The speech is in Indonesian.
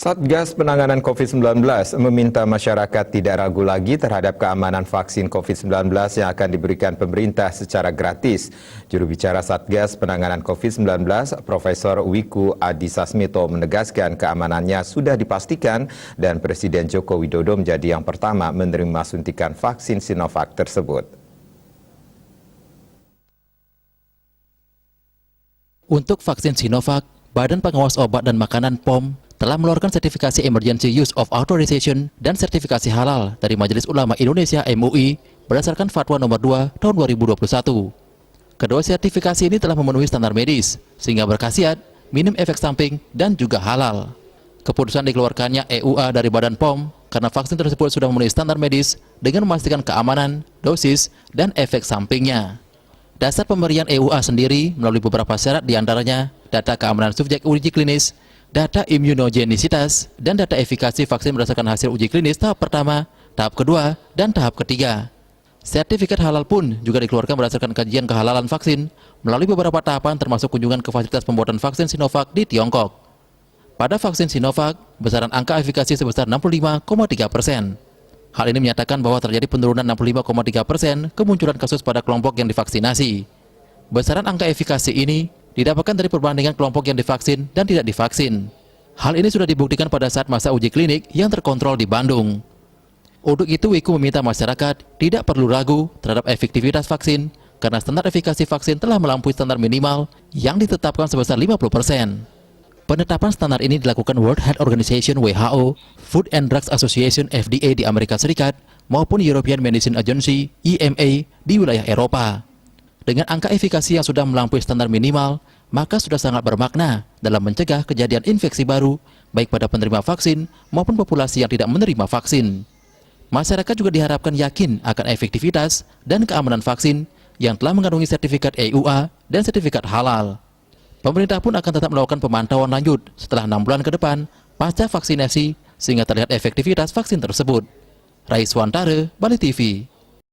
Satgas Penanganan COVID-19 meminta masyarakat tidak ragu lagi terhadap keamanan vaksin COVID-19 yang akan diberikan pemerintah secara gratis. Juru bicara Satgas Penanganan COVID-19, Profesor Wiku Adisasmito menegaskan keamanannya sudah dipastikan dan Presiden Joko Widodo menjadi yang pertama menerima suntikan vaksin Sinovac tersebut. Untuk vaksin Sinovac, Badan Pengawas Obat dan Makanan (POM) telah mengeluarkan sertifikasi Emergency Use of Authorization dan sertifikasi halal dari Majelis Ulama Indonesia (MUI) berdasarkan Fatwa Nomor 2 Tahun 2021. Kedua sertifikasi ini telah memenuhi standar medis, sehingga berkhasiat, minim efek samping, dan juga halal. Keputusan dikeluarkannya EUA dari Badan POM karena vaksin tersebut sudah memenuhi standar medis dengan memastikan keamanan, dosis, dan efek sampingnya. Dasar pemberian EUA sendiri melalui beberapa syarat diantaranya data keamanan subjek uji klinis, data imunogenisitas, dan data efikasi vaksin berdasarkan hasil uji klinis tahap pertama, tahap kedua, dan tahap ketiga. Sertifikat halal pun juga dikeluarkan berdasarkan kajian kehalalan vaksin melalui beberapa tahapan termasuk kunjungan ke fasilitas pembuatan vaksin Sinovac di Tiongkok. Pada vaksin Sinovac, besaran angka efikasi sebesar 65,3%. Hal ini menyatakan bahwa terjadi penurunan 65,3% kemunculan kasus pada kelompok yang divaksinasi. Besaran angka efikasi ini didapatkan dari perbandingan kelompok yang divaksin dan tidak divaksin. Hal ini sudah dibuktikan pada saat masa uji klinik yang terkontrol di Bandung. Untuk itu, Wiku meminta masyarakat tidak perlu ragu terhadap efektivitas vaksin karena standar efikasi vaksin telah melampaui standar minimal yang ditetapkan sebesar 50%. Penetapan standar ini dilakukan World Health Organization (WHO), Food and Drugs Association (FDA) di Amerika Serikat maupun European Medicine Agency (EMA) di wilayah Eropa. Dengan angka efikasi yang sudah melampaui standar minimal, maka sudah sangat bermakna dalam mencegah kejadian infeksi baru, baik pada penerima vaksin maupun populasi yang tidak menerima vaksin. Masyarakat juga diharapkan yakin akan efektivitas dan keamanan vaksin yang telah mengandungi sertifikat EUA dan sertifikat halal. Pemerintah pun akan tetap melakukan pemantauan lanjut setelah 6 bulan ke depan pasca vaksinasi sehingga terlihat efektivitas vaksin tersebut. Raiswantara, Bali TV.